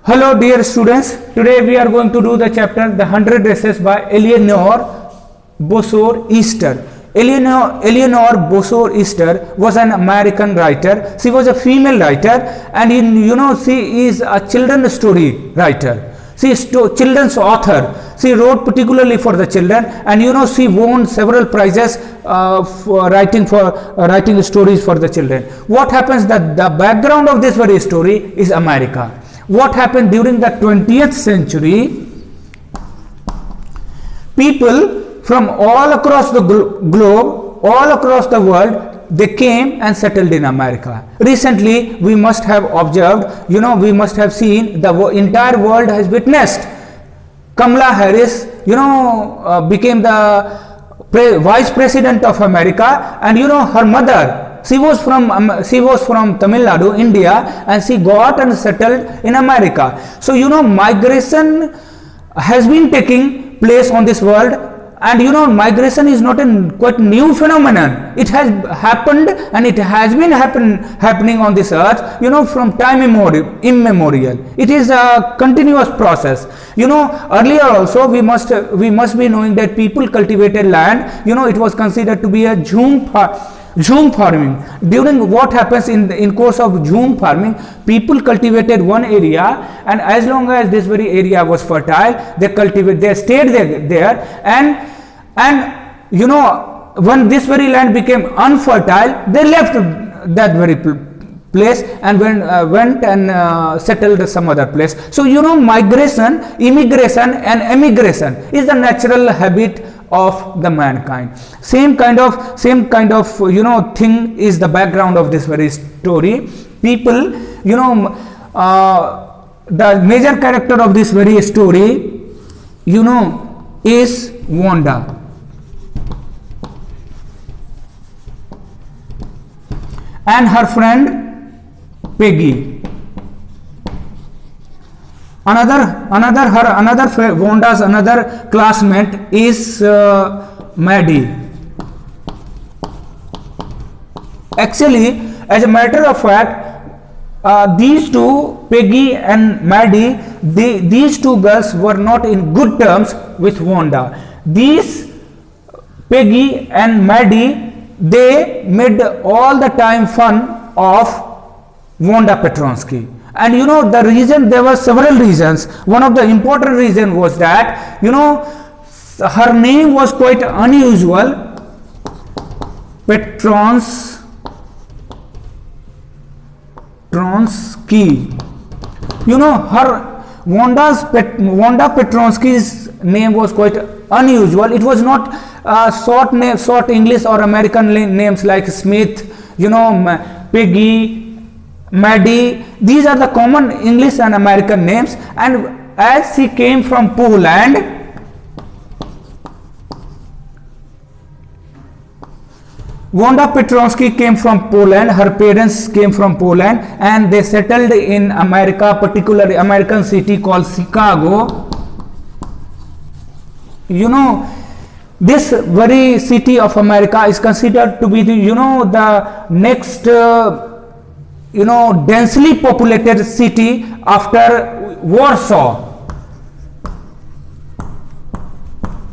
Hello dear students, today we are going to do the chapter The 100 Races by Eleanor Bossor-Easter. Eleanor Bossor-Easter was an American writer. She was a female writer, and she is a children's story writer. She is children's author. She wrote particularly for the children, and she won several prizes for writing stories for the children. What happens that the background of this very story is America. What happened during the 20th century? People from all across the globe, all across the world, they came and settled in America. Recently, we must have observed, we must have seen the entire world has witnessed Kamala Harris, became the vice president of America, and her mother, she was from Tamil Nadu, India, and she got and settled in America. So migration has been taking place on this world, and migration is not a quite new phenomenon. It has happened, and it has been happening on this earth, from time immemorial. It is a continuous process. Earlier also we must be knowing that people cultivated land. It was considered to be a Jhum farming. During what happens in course of Jhum farming, people cultivated one area, and as long as this very area was fertile, they stayed there, and when this very land became unfertile, they left that very place and went and settled some other place. So migration, immigration and emigration is the natural habit of the mankind. Same kind of thing is the background of this very story. People, the major character of this very story, is Wanda. And her friend Peggy. Wanda's another classmate is Maddie. Actually, as a matter of fact, these two, Peggy and Maddie, these two girls were not in good terms with Wanda. These Peggy and Maddie, they made all the time fun of Wanda Petronsky. And the reason, there were several reasons. One of the important reason was that her name was quite unusual, Petronsky. Wanda Petronsky's name was quite unusual. It was not short English or American names like Smith, Peggy, Maddie. These are the common English and American names, and as she came from Poland, Wanda Petronsky came from Poland. Her parents came from Poland, and they settled in America, particularly American city called Chicago. This very city of America is considered to be the next densely populated city after Warsaw.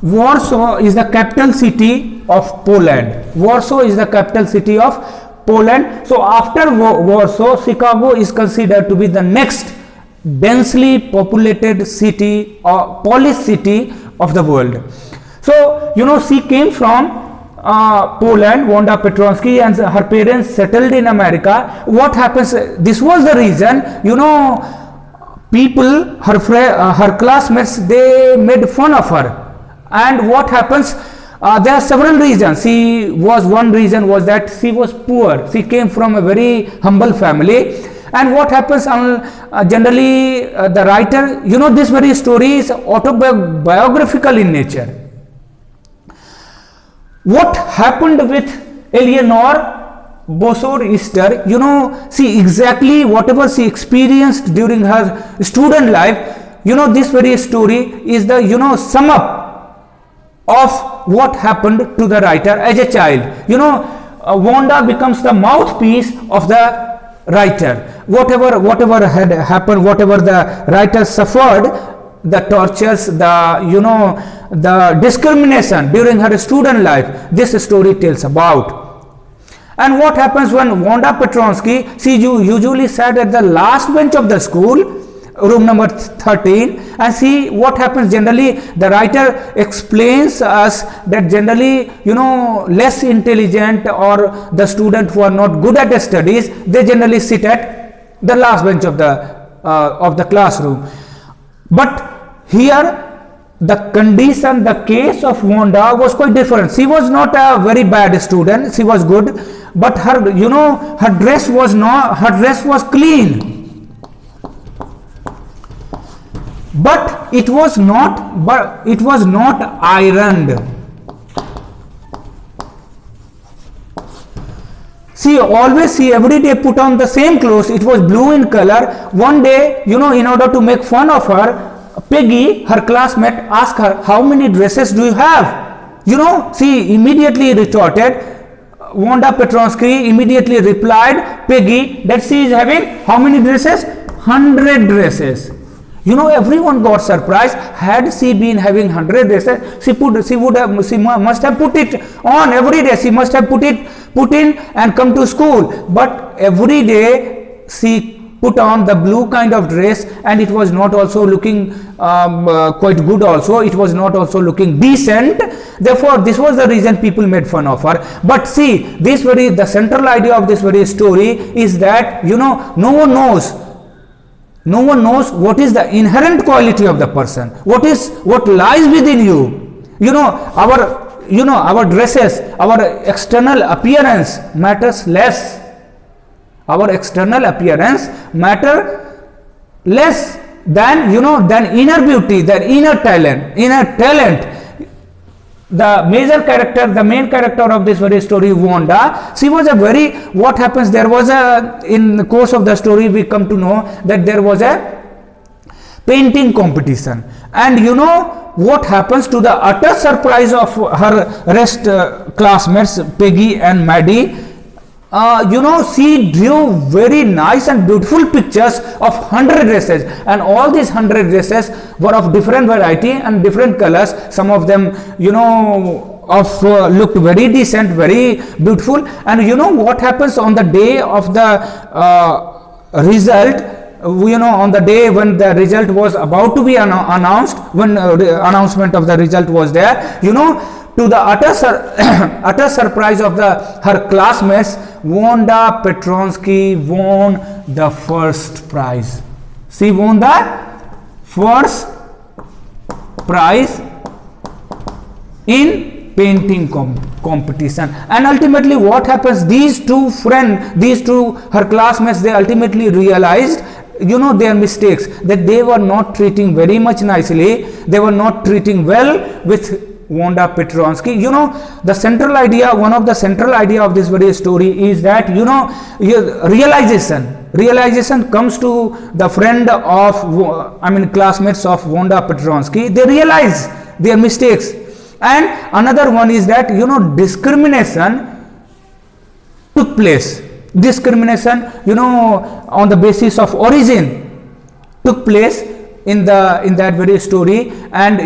Warsaw is the capital city of Poland. Warsaw is the capital city of Poland. So after Warsaw, Chicago is considered to be the next densely populated city or polis city of the world. So she came from Poland, Wanda Petronsky, and her parents settled in America. What happens? This was the reason, people, her classmates, they made fun of her. And what happens? There are several reasons. One reason was that she was poor. She came from a very humble family. And what happens? Generally, the writer, this very story is autobiographical in nature. What happened with Eleanor Bossor-Easter, see exactly whatever she experienced during her student life, this very story is the, sum up of what happened to the writer as a child. Wanda becomes the mouthpiece of the writer. whatever had happened, whatever the writer suffered, the tortures, the discrimination during her student life, this story tells about. And what happens when Wanda Petronsky, she usually sat at the last bench of the school, room number 13, and see what happens. Generally, the writer explains us that generally, less intelligent or the student who are not good at studies, they generally sit at the last bench of the classroom. But here, the condition, the case of Wanda was quite different. She was not a very bad student, she was good, but her, her dress was clean, but it was not ironed. She every day put on the same clothes. It was blue in color. One day, in order to make fun of her, Peggy, her classmate, asked her, how many dresses do you have? She immediately retorted. Wanda Petronsky immediately replied, Peggy, that she is having how many dresses? 100 dresses. Everyone got surprised. Had she been having 100 dresses, she must have put it on every day. She must have put in and come to school. But every day she put on the blue kind of dress, and it was not also looking quite good also. It was not also looking decent. Therefore, this was the reason people made fun of her. But see, the central idea of this very story is that, no one knows what is the inherent quality of the person, what lies within you. Our dresses, our external appearance matters less. Our external appearance matter less than inner beauty, than inner talent. The main character of this very story, Wanda, she was what happens, there was in the course of the story we come to know that there was a painting competition, and what happens, to the utter surprise of her rest classmates, Peggy and Maddie, she drew very nice and beautiful pictures of 100 dresses, and all these 100 dresses were of different variety and different colors. Some of them, looked very decent, very beautiful. And what happens on the day of the result, on the day when the result was about to be announced, when announcement of the result was there, to the utter surprise of her classmates, Wanda Petronsky won the first prize. She won the first prize in painting competition. And ultimately what happens, these two her classmates, they ultimately realized their mistakes, that they were not treating very much nicely, they were not treating well with Wanda Petronsky. The central idea, one of the central idea of this very story is that, realization comes to the friend of, classmates of Wanda Petronsky. They realize their mistakes. And another one is that, discrimination took place. Discrimination, on the basis of origin took place in that very story. And,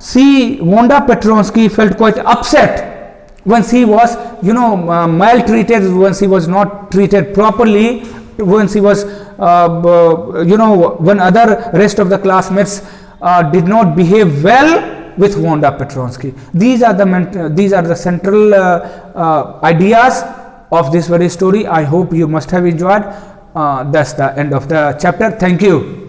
Wanda Petronsky felt quite upset when she was, maltreated, when she was not treated properly, when she was, when other rest of the classmates did not behave well with Wanda Petronsky. These are the central ideas of this very story. I hope you must have enjoyed. That's the end of the chapter. Thank you.